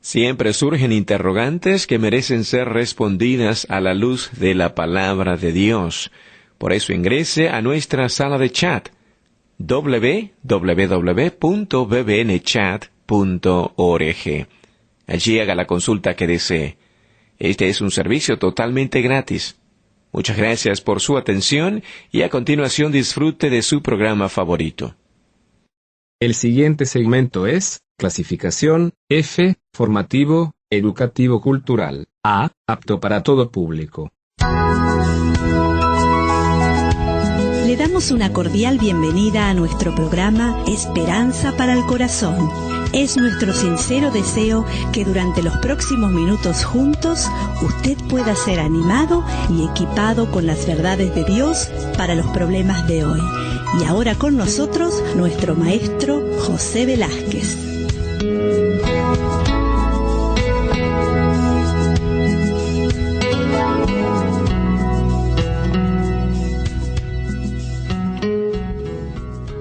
Siempre surgen interrogantes que merecen ser respondidas a la luz de la palabra de Dios. Por eso ingrese a nuestra sala de chat www.bbnchat.org. Allí haga la consulta que desee. Este es un servicio totalmente gratis. Muchas gracias por su atención y a continuación disfrute de su programa favorito. El siguiente segmento es clasificación F, formativo, educativo cultural, A, apto para todo público. Le damos una cordial bienvenida a nuestro programa Esperanza para el Corazón. Es nuestro sincero deseo que durante los próximos minutos juntos usted pueda ser animado y equipado con las verdades de Dios para los problemas de hoy. Y ahora con nosotros nuestro maestro José Velázquez.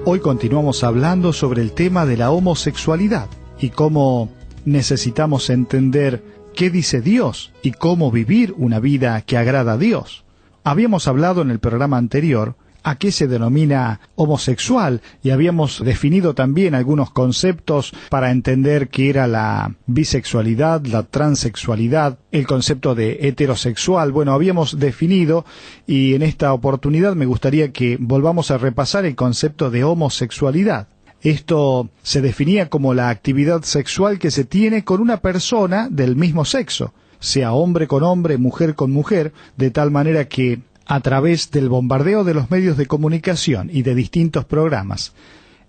Hoy continuamos hablando sobre el tema de la homosexualidad y cómo necesitamos entender qué dice Dios y cómo vivir una vida que agrada a Dios. Habíamos hablado en el programa anterior a qué se denomina homosexual y habíamos definido también algunos conceptos para entender qué era la bisexualidad, la transexualidad, el concepto de heterosexual. Bueno, habíamos definido y en esta oportunidad me gustaría que volvamos a repasar el concepto de homosexualidad. Esto se definía como la actividad sexual que se tiene con una persona del mismo sexo, sea hombre con hombre, mujer con mujer, de tal manera que a través del bombardeo de los medios de comunicación y de distintos programas,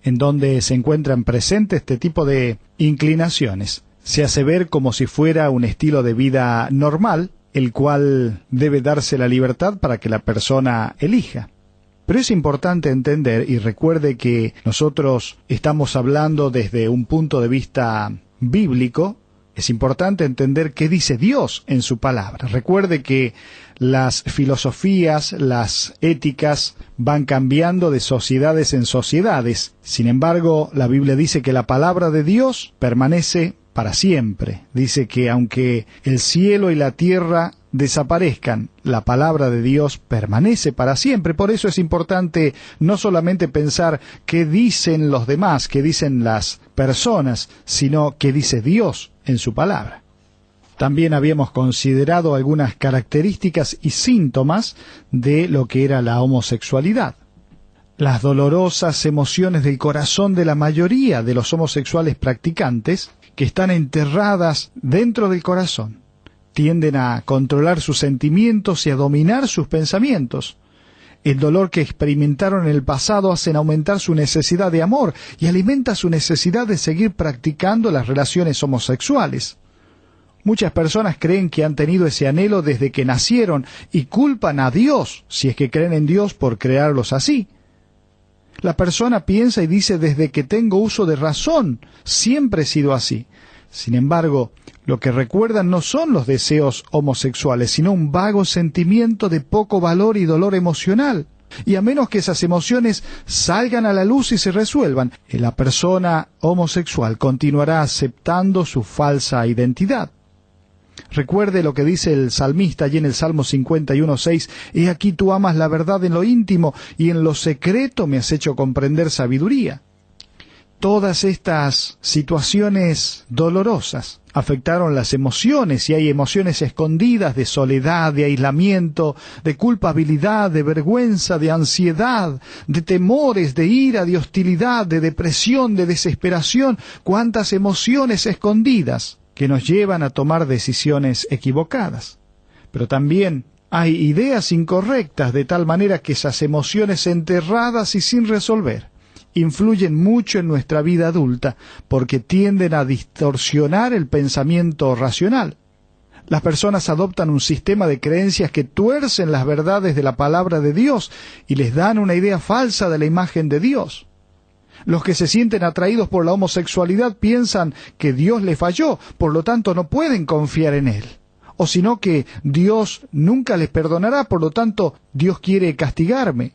en donde se encuentran presentes este tipo de inclinaciones, se hace ver como si fuera un estilo de vida normal, el cual debe darse la libertad para que la persona elija. Pero es importante entender, y recuerde que nosotros estamos hablando desde un punto de vista bíblico, es importante entender qué dice Dios en su palabra. Recuerde que las filosofías, las éticas van cambiando de sociedades en sociedades. Sin embargo, la Biblia dice que la palabra de Dios permanece para siempre. Dice que aunque el cielo y la tierra desaparezcan, la palabra de Dios permanece para siempre. Por eso es importante no solamente pensar qué dicen los demás, qué dicen las personas, sino qué dice Dios en su palabra. También habíamos considerado algunas características y síntomas de lo que era la homosexualidad. Las dolorosas emociones del corazón de la mayoría de los homosexuales practicantes, que están enterradas dentro del corazón, tienden a controlar sus sentimientos y a dominar sus pensamientos. El dolor que experimentaron en el pasado hacen aumentar su necesidad de amor y alimenta su necesidad de seguir practicando las relaciones homosexuales. Muchas personas creen que han tenido ese anhelo desde que nacieron y culpan a Dios, si es que creen en Dios, por crearlos así. La persona piensa y dice: desde que tengo uso de razón, siempre he sido así. Sin embargo, lo que recuerdan no son los deseos homosexuales, sino un vago sentimiento de poco valor y dolor emocional. Y a menos que esas emociones salgan a la luz y se resuelvan, la persona homosexual continuará aceptando su falsa identidad. Recuerde lo que dice el salmista allí en el Salmo 51:6: «He aquí tú amas la verdad en lo íntimo, y en lo secreto me has hecho comprender sabiduría». Todas estas situaciones dolorosas afectaron las emociones, y hay emociones escondidas de soledad, de aislamiento, de culpabilidad, de vergüenza, de ansiedad, de temores, de ira, de hostilidad, de depresión, de desesperación. Cuántas emociones escondidas que nos llevan a tomar decisiones equivocadas. Pero también hay ideas incorrectas, de tal manera que esas emociones enterradas y sin resolver influyen mucho en nuestra vida adulta, porque tienden a distorsionar el pensamiento racional. Las personas adoptan un sistema de creencias que tuercen las verdades de la palabra de Dios y les dan una idea falsa de la imagen de Dios. Los que se sienten atraídos por la homosexualidad piensan que Dios les falló, por lo tanto no pueden confiar en Él. O sino que Dios nunca les perdonará, por lo tanto Dios quiere castigarme.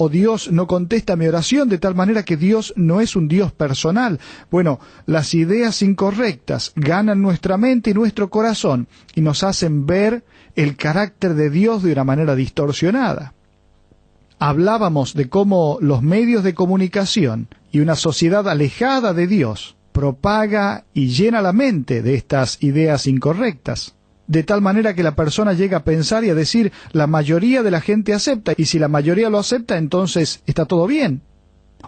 o Dios no contesta mi oración, de tal manera que Dios no es un Dios personal. Bueno, las ideas incorrectas ganan nuestra mente y nuestro corazón y nos hacen ver el carácter de Dios de una manera distorsionada. Hablábamos de cómo los medios de comunicación y una sociedad alejada de Dios propaga y llena la mente de estas ideas incorrectas, de tal manera que la persona llega a pensar y a decir, la mayoría de la gente acepta, y si la mayoría lo acepta, entonces está todo bien.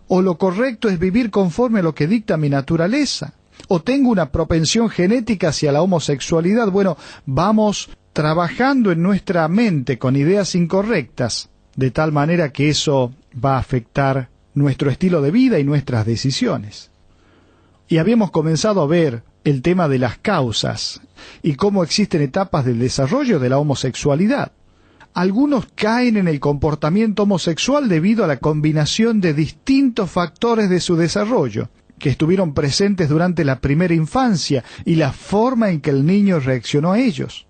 O lo correcto es vivir conforme a lo que dicta mi naturaleza. O tengo una propensión genética hacia la homosexualidad. Bueno, vamos trabajando en nuestra mente con ideas incorrectas, de tal manera que eso va a afectar nuestro estilo de vida y nuestras decisiones. Y habíamos comenzado a ver el tema de las causas y cómo existen etapas del desarrollo de la homosexualidad. Algunos caen en el comportamiento homosexual debido a la combinación de distintos factores de su desarrollo, que estuvieron presentes durante la primera infancia y la forma en que el niño reaccionó a ellos.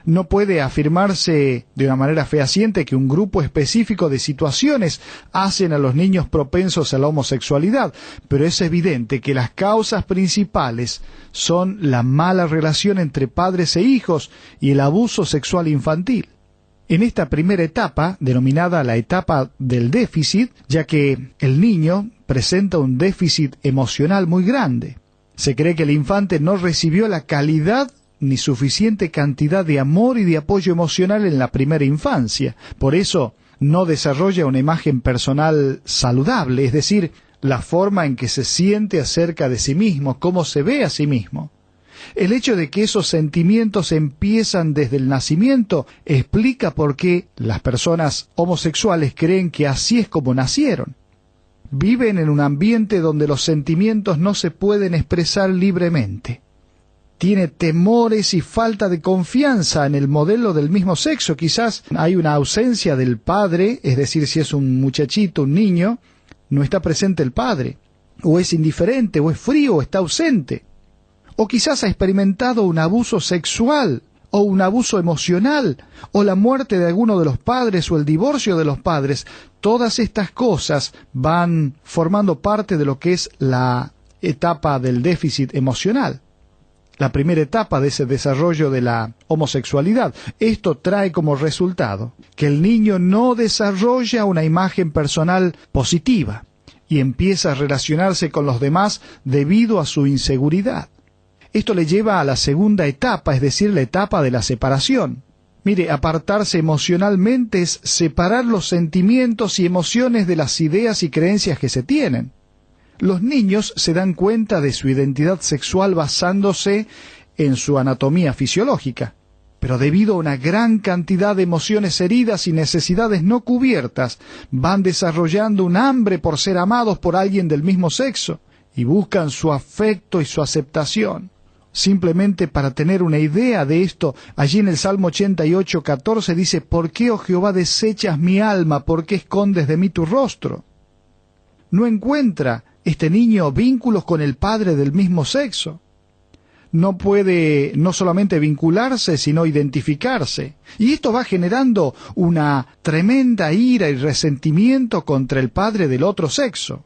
No puede afirmarse de una manera fehaciente que un grupo específico de situaciones hacen a los niños propensos a la homosexualidad, pero es evidente que las causas principales son la mala relación entre padres e hijos y el abuso sexual infantil. En esta primera etapa, denominada la etapa del déficit, ya que el niño presenta un déficit emocional muy grande, se cree que el infante no recibió la calidad ni suficiente cantidad de amor y de apoyo emocional en la primera infancia. Por eso no desarrolla una imagen personal saludable, es decir, la forma en que se siente acerca de sí mismo, cómo se ve a sí mismo. El hecho de que esos sentimientos empiezan desde el nacimiento explica por qué las personas homosexuales creen que así es como nacieron. Viven en un ambiente donde los sentimientos no se pueden expresar libremente. Tiene temores y falta de confianza en el modelo del mismo sexo. Quizás hay una ausencia del padre, es decir, si es un muchachito, un niño, no está presente el padre, o es indiferente, o es frío, o está ausente. O quizás ha experimentado un abuso sexual, o un abuso emocional, o la muerte de alguno de los padres, o el divorcio de los padres. Todas estas cosas van formando parte de lo que es la etapa del déficit emocional. La primera etapa de ese desarrollo de la homosexualidad. Esto trae como resultado que el niño no desarrolla una imagen personal positiva y empieza a relacionarse con los demás debido a su inseguridad. Esto le lleva a la segunda etapa, es decir, la etapa de la separación. Mire, apartarse emocionalmente es separar los sentimientos y emociones de las ideas y creencias que se tienen. Los niños se dan cuenta de su identidad sexual basándose en su anatomía fisiológica, pero debido a una gran cantidad de emociones heridas y necesidades no cubiertas, van desarrollando un hambre por ser amados por alguien del mismo sexo y buscan su afecto y su aceptación. Simplemente para tener una idea de esto, allí en el Salmo 88:14 dice: ¿Por qué, oh Jehová, desechas mi alma? ¿Por qué escondes de mí tu rostro? No encuentra este niño vínculos con el padre del mismo sexo. No puede no solamente vincularse, sino identificarse. Y esto va generando una tremenda ira y resentimiento contra el padre del otro sexo.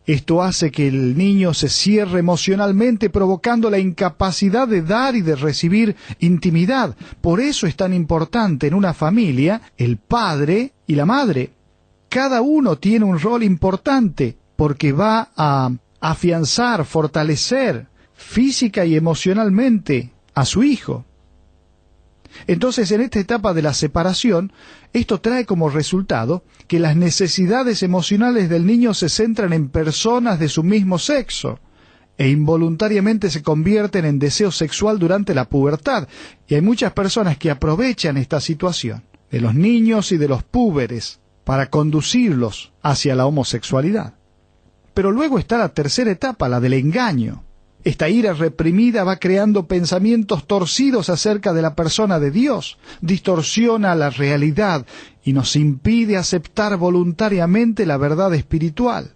Esto hace que el niño se cierre emocionalmente, provocando la incapacidad de dar y de recibir intimidad. Por eso es tan importante en una familia el padre y la madre. Cada uno tiene un rol importante, porque va a afianzar, fortalecer física y emocionalmente a su hijo. Entonces, en esta etapa de la separación, esto trae como resultado que las necesidades emocionales del niño se centran en personas de su mismo sexo e involuntariamente se convierten en deseo sexual durante la pubertad. Y hay muchas personas que aprovechan esta situación de los niños y de los púberes para conducirlos hacia la homosexualidad. Pero luego está la tercera etapa, la del engaño. Esta ira reprimida va creando pensamientos torcidos acerca de la persona de Dios, distorsiona la realidad y nos impide aceptar voluntariamente la verdad espiritual.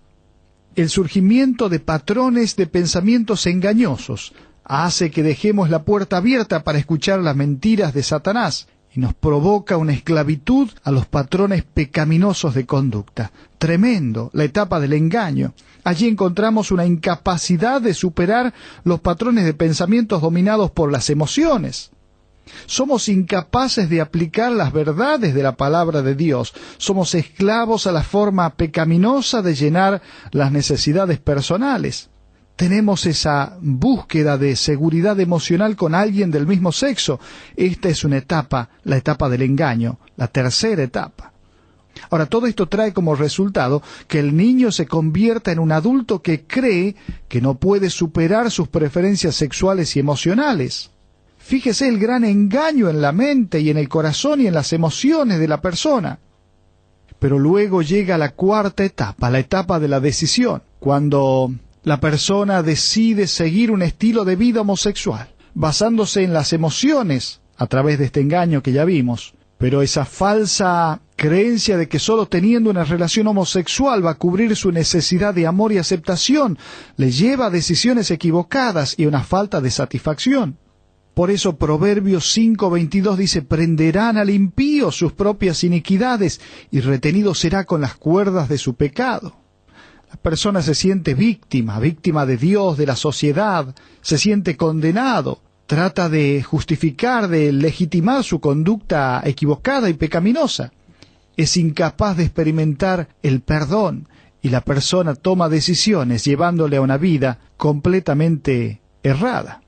El surgimiento de patrones de pensamientos engañosos hace que dejemos la puerta abierta para escuchar las mentiras de Satanás y nos provoca una esclavitud a los patrones pecaminosos de conducta. Tremendo, la etapa del engaño. Allí encontramos una incapacidad de superar los patrones de pensamientos dominados por las emociones. Somos incapaces de aplicar las verdades de la palabra de Dios. Somos esclavos a la forma pecaminosa de llenar las necesidades personales. Tenemos esa búsqueda de seguridad emocional con alguien del mismo sexo. Esta es una etapa, la etapa del engaño, la tercera etapa. Ahora, todo esto trae como resultado que el niño se convierta en un adulto que cree que no puede superar sus preferencias sexuales y emocionales. Fíjese el gran engaño en la mente y en el corazón y en las emociones de la persona. Pero luego llega la cuarta etapa, la etapa de la decisión, cuando la persona decide seguir un estilo de vida homosexual, basándose en las emociones a través de este engaño que ya vimos. Pero esa falsa creencia de que solo teniendo una relación homosexual va a cubrir su necesidad de amor y aceptación le lleva a decisiones equivocadas y a una falta de satisfacción. Por eso Proverbios 5:22 dice: prenderán al impío sus propias iniquidades y retenido será con las cuerdas de su pecado. La persona se siente víctima de Dios, de la sociedad, se siente condenado, trata de justificar, de legitimar su conducta equivocada y pecaminosa. Es incapaz de experimentar el perdón y la persona toma decisiones llevándole a una vida completamente errada.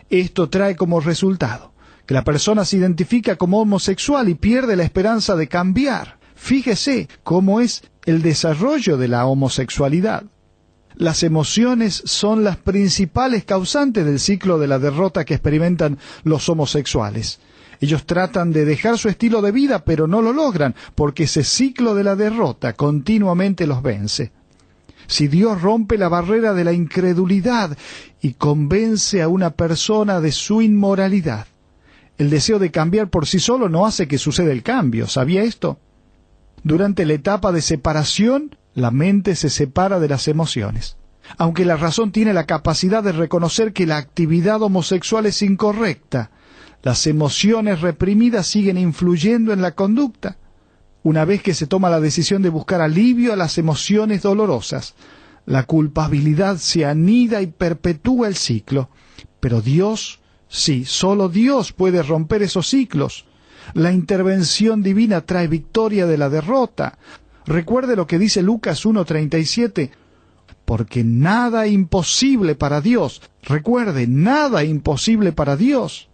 Esto trae como resultado que la persona se identifica como homosexual y pierde la esperanza de cambiar. Fíjese cómo es el desarrollo de la homosexualidad. Las emociones son las principales causantes del ciclo de la derrota que experimentan los homosexuales. Ellos tratan de dejar su estilo de vida, pero no lo logran, porque ese ciclo de la derrota continuamente los vence. Si Dios rompe la barrera de la incredulidad y convence a una persona de su inmoralidad, el deseo de cambiar por sí solo no hace que suceda el cambio. ¿Sabía esto? Durante la etapa de separación, la mente se separa de las emociones. Aunque la razón tiene la capacidad de reconocer que la actividad homosexual es incorrecta, las emociones reprimidas siguen influyendo en la conducta. Una vez que se toma la decisión de buscar alivio a las emociones dolorosas, la culpabilidad se anida y perpetúa el ciclo. Pero Dios, sí, solo Dios puede romper esos ciclos. La intervención divina trae victoria de la derrota. Recuerde lo que dice Lucas 1:37, porque nada imposible para Dios. Recuerde, nada imposible para Dios.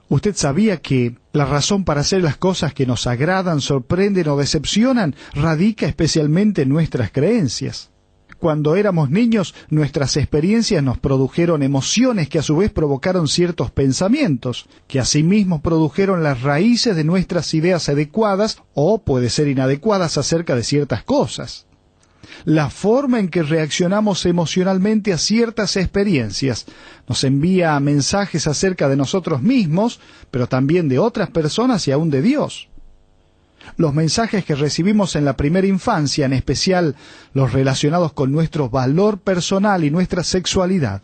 ¿Usted sabía que la razón para hacer las cosas que nos agradan, sorprenden o decepcionan radica especialmente en nuestras creencias? Cuando éramos niños, nuestras experiencias nos produjeron emociones que a su vez provocaron ciertos pensamientos, que asimismo produjeron las raíces de nuestras ideas adecuadas o puede ser inadecuadas acerca de ciertas cosas. La forma en que reaccionamos emocionalmente a ciertas experiencias nos envía mensajes acerca de nosotros mismos, pero también de otras personas y aún de Dios. Los mensajes que recibimos en la primera infancia, en especial los relacionados con nuestro valor personal y nuestra sexualidad,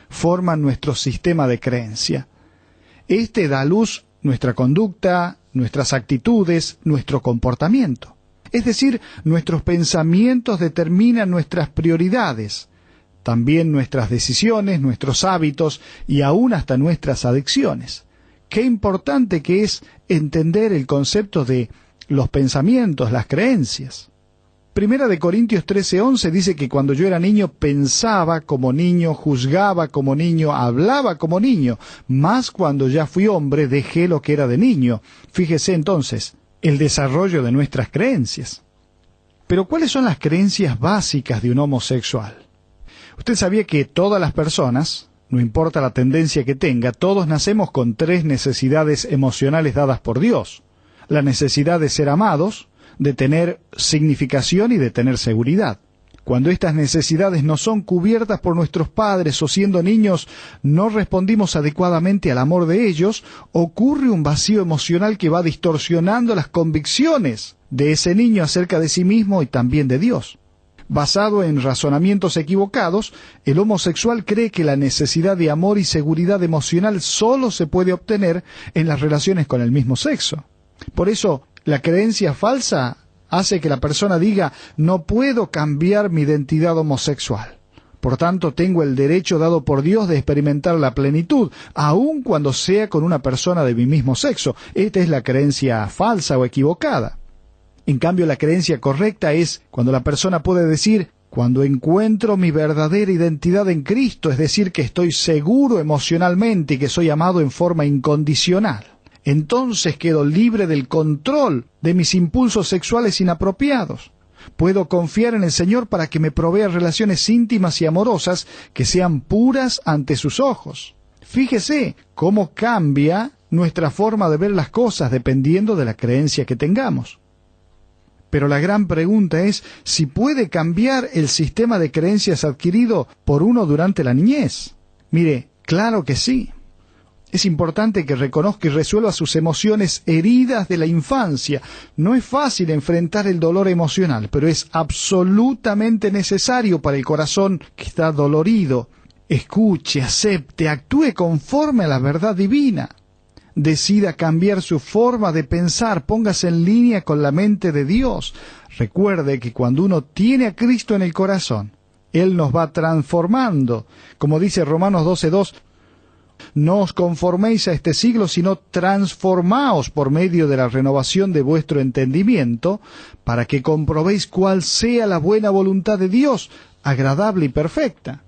forman nuestro sistema de creencia. Este da a luz nuestra conducta, nuestras actitudes, nuestro comportamiento. Es decir, nuestros pensamientos determinan nuestras prioridades, también nuestras decisiones, nuestros hábitos y aún hasta nuestras adicciones. Qué importante que es entender el concepto de los pensamientos, las creencias. Primera de Corintios 13:11 dice que cuando yo era niño pensaba como niño, juzgaba como niño, hablaba como niño, mas cuando ya fui hombre dejé lo que era de niño. Fíjese entonces, el desarrollo de nuestras creencias. Pero ¿cuáles son las creencias básicas de un homosexual? Usted sabía que todas las personas, no importa la tendencia que tenga, todos nacemos con 3 necesidades emocionales dadas por Dios. La necesidad de ser amados, de tener significación y de tener seguridad. Cuando estas necesidades no son cubiertas por nuestros padres o siendo niños no respondimos adecuadamente al amor de ellos, ocurre un vacío emocional que va distorsionando las convicciones de ese niño acerca de sí mismo y también de Dios. Basado en razonamientos equivocados, el homosexual cree que la necesidad de amor y seguridad emocional solo se puede obtener en las relaciones con el mismo sexo. Por eso, la creencia falsa hace que la persona diga: no puedo cambiar mi identidad homosexual. Por tanto, tengo el derecho dado por Dios de experimentar la plenitud, aun cuando sea con una persona de mi mismo sexo. Esta es la creencia falsa o equivocada. En cambio, la creencia correcta es cuando la persona puede decir: cuando encuentro mi verdadera identidad en Cristo, es decir, que estoy seguro emocionalmente y que soy amado en forma incondicional, entonces quedo libre del control de mis impulsos sexuales inapropiados. Puedo confiar en el Señor para que me provea relaciones íntimas y amorosas que sean puras ante sus ojos. Fíjese cómo cambia nuestra forma de ver las cosas dependiendo de la creencia que tengamos. Pero la gran pregunta es si puede cambiar el sistema de creencias adquirido por uno durante la niñez. Mire, claro que sí. Es importante que reconozca y resuelva sus emociones heridas de la infancia. No es fácil enfrentar el dolor emocional, pero es absolutamente necesario para el corazón que está dolorido. Escuche, acepte, actúe conforme a la verdad divina. Decida cambiar su forma de pensar, póngase en línea con la mente de Dios. Recuerde que cuando uno tiene a Cristo en el corazón, Él nos va transformando. Como dice Romanos 12:2, no os conforméis a este siglo, sino transformaos por medio de la renovación de vuestro entendimiento, para que comprobéis cuál sea la buena voluntad de Dios, agradable y perfecta.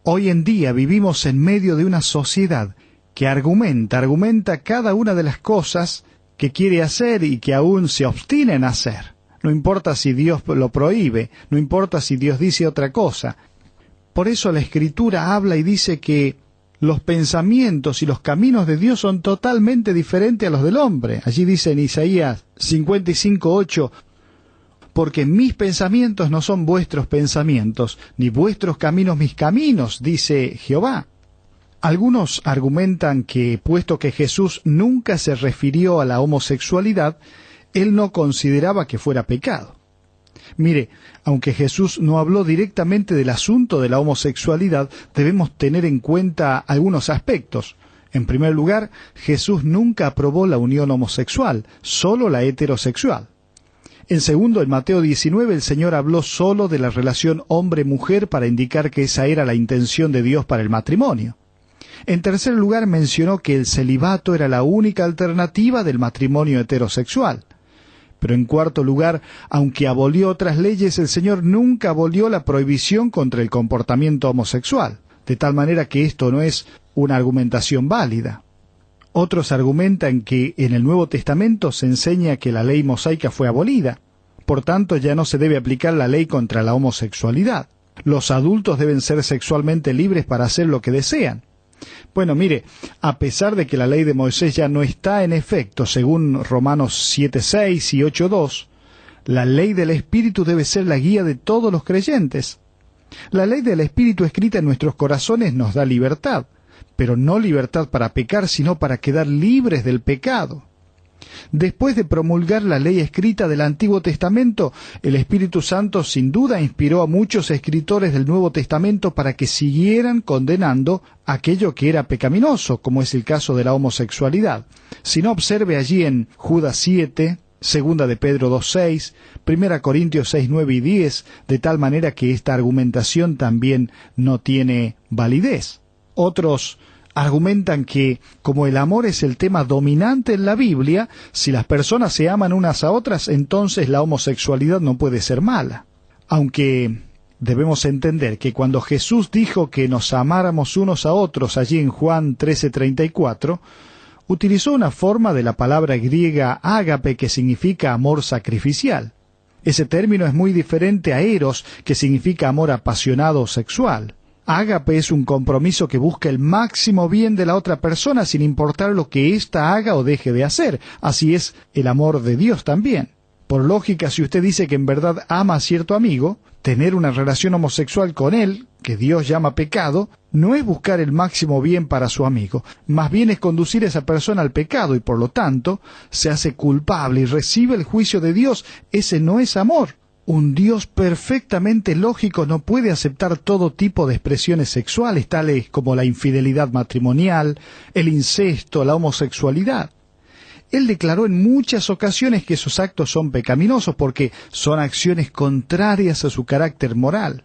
Hoy en día vivimos en medio de una sociedad que argumenta cada una de las cosas que quiere hacer y que aún se obstina en hacer. No importa si Dios lo prohíbe, no importa si Dios dice otra cosa. Por eso la Escritura habla y dice que los pensamientos y los caminos de Dios son totalmente diferentes a los del hombre. Allí dice en Isaías 55:8, porque mis pensamientos no son vuestros pensamientos, ni vuestros caminos mis caminos, dice Jehová. Algunos argumentan que, puesto que Jesús nunca se refirió a la homosexualidad, Él no consideraba que fuera pecado. Mire, aunque Jesús no habló directamente del asunto de la homosexualidad, debemos tener en cuenta algunos aspectos. En primer lugar, Jesús nunca aprobó la unión homosexual, solo la heterosexual. En segundo, en Mateo 19, el Señor habló solo de la relación hombre-mujer para indicar que esa era la intención de Dios para el matrimonio. En tercer lugar, mencionó que el celibato era la única alternativa del matrimonio heterosexual. Pero en cuarto lugar, aunque abolió otras leyes, el Señor nunca abolió la prohibición contra el comportamiento homosexual, de tal manera que esto no es una argumentación válida. Otros argumentan que en el Nuevo Testamento se enseña que la ley mosaica fue abolida. Por tanto, ya no se debe aplicar la ley contra la homosexualidad. Los adultos deben ser sexualmente libres para hacer lo que desean. Bueno, mire, a pesar de que la ley de Moisés ya no está en efecto, según Romanos 7:6 y 8:2, la ley del Espíritu debe ser la guía de todos los creyentes. La ley del Espíritu escrita en nuestros corazones nos da libertad, pero no libertad para pecar, sino para quedar libres del pecado. Después de promulgar la ley escrita del Antiguo Testamento, el Espíritu Santo sin duda inspiró a muchos escritores del Nuevo Testamento para que siguieran condenando aquello que era pecaminoso, como es el caso de la homosexualidad. Si no, observe allí en Judas 7, Segunda de Pedro 2:6, Primera Corintios 6:9 y 10, de tal manera que esta argumentación también no tiene validez. Otros argumentan que, como el amor es el tema dominante en la Biblia, si las personas se aman unas a otras, entonces la homosexualidad no puede ser mala. Aunque debemos entender que cuando Jesús dijo que nos amáramos unos a otros allí en Juan 13:34, utilizó una forma de la palabra griega ágape que significa amor sacrificial. Ese término es muy diferente a eros, que significa amor apasionado o sexual. Ágape es un compromiso que busca el máximo bien de la otra persona sin importar lo que ésta haga o deje de hacer. Así es el amor de Dios también. Por lógica, si usted dice que en verdad ama a cierto amigo, tener una relación homosexual con él, que Dios llama pecado, no es buscar el máximo bien para su amigo. Más bien es conducir a esa persona al pecado y por lo tanto se hace culpable y recibe el juicio de Dios. Ese no es amor. Un Dios perfectamente lógico no puede aceptar todo tipo de expresiones sexuales, tales como la infidelidad matrimonial, el incesto, la homosexualidad. Él declaró en muchas ocasiones que esos actos son pecaminosos porque son acciones contrarias a su carácter moral.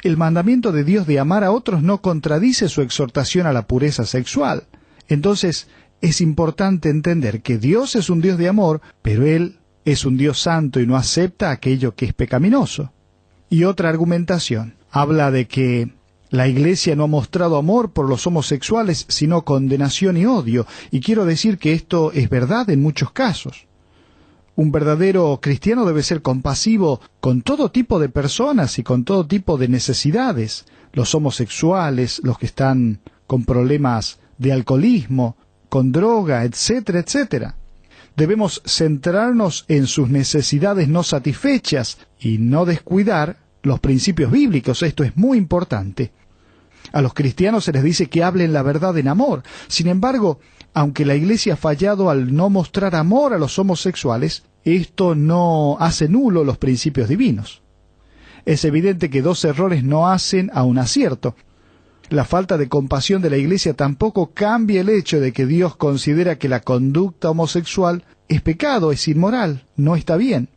El mandamiento de Dios de amar a otros no contradice su exhortación a la pureza sexual. Entonces, es importante entender que Dios es un Dios de amor, pero Él es un Dios santo y no acepta aquello que es pecaminoso. Y otra argumentación habla de que la Iglesia no ha mostrado amor por los homosexuales, sino condenación y odio, y quiero decir que esto es verdad en muchos casos. Un verdadero cristiano debe ser compasivo con todo tipo de personas y con todo tipo de necesidades, los homosexuales, los que están con problemas de alcoholismo, con droga, etcétera, etcétera. Debemos centrarnos en sus necesidades no satisfechas y no descuidar los principios bíblicos. Esto es muy importante. A los cristianos se les dice que hablen la verdad en amor. Sin embargo, aunque la Iglesia ha fallado al no mostrar amor a los homosexuales, esto no hace nulo los principios divinos. Es evidente que dos errores no hacen a un acierto. La falta de compasión de la Iglesia tampoco cambia el hecho de que Dios considera que la conducta homosexual es pecado, es inmoral, no está bien.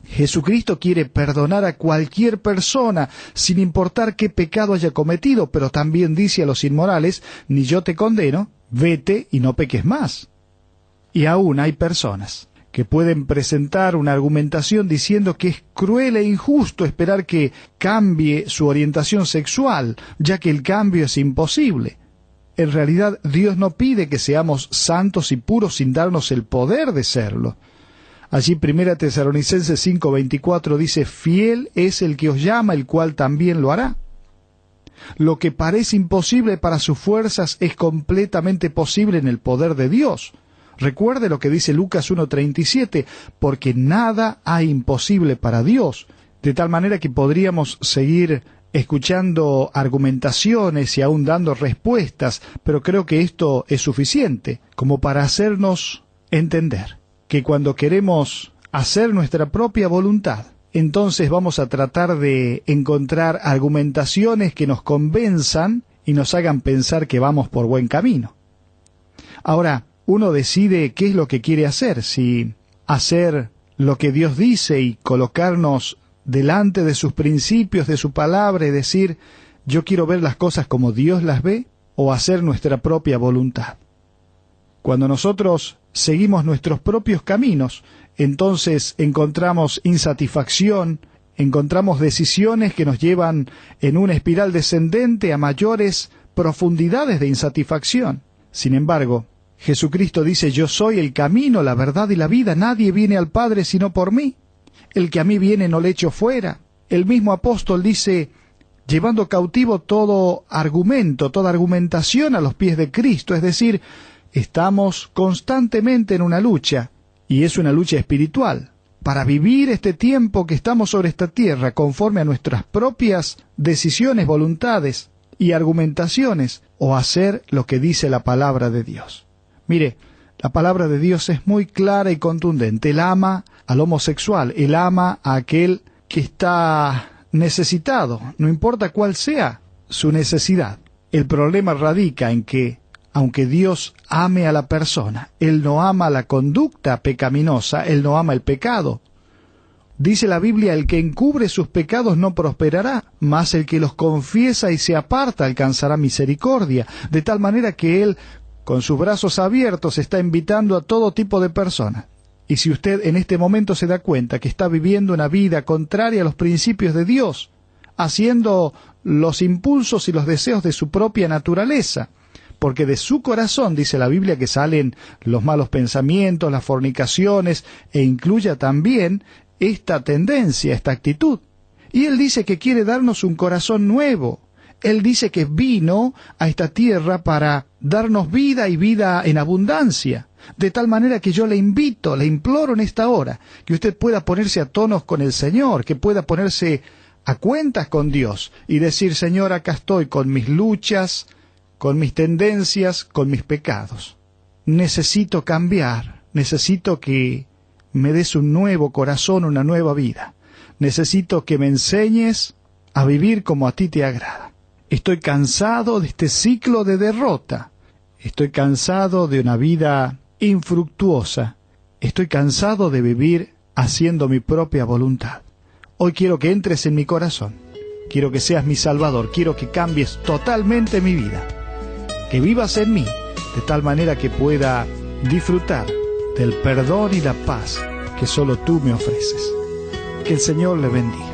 Jesucristo quiere perdonar a cualquier persona, sin importar qué pecado haya cometido, pero también dice a los inmorales, ni yo te condeno, vete y no peques más. Y aún hay personas que pueden presentar una argumentación diciendo que es cruel e injusto esperar que cambie su orientación sexual, ya que el cambio es imposible. En realidad, Dios no pide que seamos santos y puros sin darnos el poder de serlo. Allí 1 Tesalonicenses 5:24 dice, fiel es el que os llama, el cual también lo hará. Lo que parece imposible para sus fuerzas es completamente posible en el poder de Dios. Recuerde lo que dice Lucas 1:37, porque nada hay imposible para Dios, de tal manera que podríamos seguir escuchando argumentaciones y aún dando respuestas, pero creo que esto es suficiente como para hacernos entender que cuando queremos hacer nuestra propia voluntad, entonces vamos a tratar de encontrar argumentaciones que nos convenzan y nos hagan pensar que vamos por buen camino. Ahora, uno decide qué es lo que quiere hacer, si hacer lo que Dios dice y colocarnos delante de sus principios, de su palabra y decir, yo quiero ver las cosas como Dios las ve, o hacer nuestra propia voluntad. Cuando nosotros seguimos nuestros propios caminos, entonces encontramos insatisfacción, encontramos decisiones que nos llevan en una espiral descendente a mayores profundidades de insatisfacción. Sin embargo, Jesucristo dice, yo soy el camino, la verdad y la vida, nadie viene al Padre sino por mí. El que a mí viene no le echo fuera. El mismo apóstol dice, llevando cautivo todo argumento, toda argumentación a los pies de Cristo, es decir, estamos constantemente en una lucha, y es una lucha espiritual, para vivir este tiempo que estamos sobre esta tierra conforme a nuestras propias decisiones, voluntades y argumentaciones, o hacer lo que dice la palabra de Dios. Mire, la palabra de Dios es muy clara y contundente. Él ama al homosexual, Él ama a aquel que está necesitado, no importa cuál sea su necesidad. El problema radica en que, aunque Dios ame a la persona, Él no ama la conducta pecaminosa, Él no ama el pecado. Dice la Biblia, el que encubre sus pecados no prosperará, mas el que los confiesa y se aparta alcanzará misericordia, de tal manera que Él, con sus brazos abiertos, está invitando a todo tipo de personas. Y si usted en este momento se da cuenta que está viviendo una vida contraria a los principios de Dios, haciendo los impulsos y los deseos de su propia naturaleza, porque de su corazón, dice la Biblia, que salen los malos pensamientos, las fornicaciones, e incluya también esta tendencia, esta actitud. Y Él dice que quiere darnos un corazón nuevo. Él dice que vino a esta tierra para darnos vida y vida en abundancia. De tal manera que yo le invito, le imploro en esta hora, que usted pueda ponerse a tonos con el Señor, que pueda ponerse a cuentas con Dios y decir, Señor, acá estoy con mis luchas, con mis tendencias, con mis pecados. Necesito cambiar, necesito que me des un nuevo corazón, una nueva vida. Necesito que me enseñes a vivir como a ti te agrada. Estoy cansado de este ciclo de derrota. Estoy cansado de una vida infructuosa. Estoy cansado de vivir haciendo mi propia voluntad. Hoy quiero que entres en mi corazón. Quiero que seas mi Salvador. Quiero que cambies totalmente mi vida. Que vivas en mí de tal manera que pueda disfrutar del perdón y la paz que solo tú me ofreces. Que el Señor le bendiga.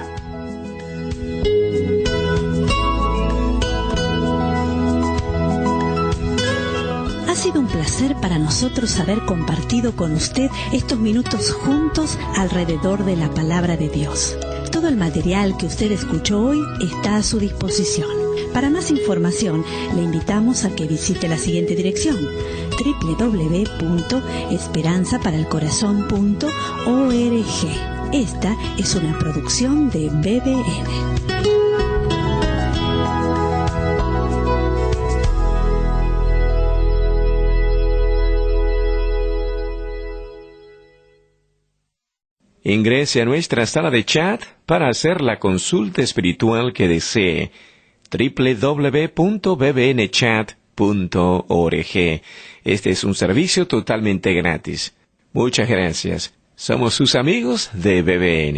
Ha sido un placer para nosotros haber compartido con usted estos minutos juntos alrededor de la palabra de Dios. Todo el material que usted escuchó hoy está a su disposición. Para más información, le invitamos a que visite la siguiente dirección: www.esperanzaparaelcorazon.org. Esta es una producción de BBN. Ingrese a nuestra sala de chat para hacer la consulta espiritual que desee. www.bbnchat.org. Este es un servicio totalmente gratis. Muchas gracias. Somos sus amigos de BBN.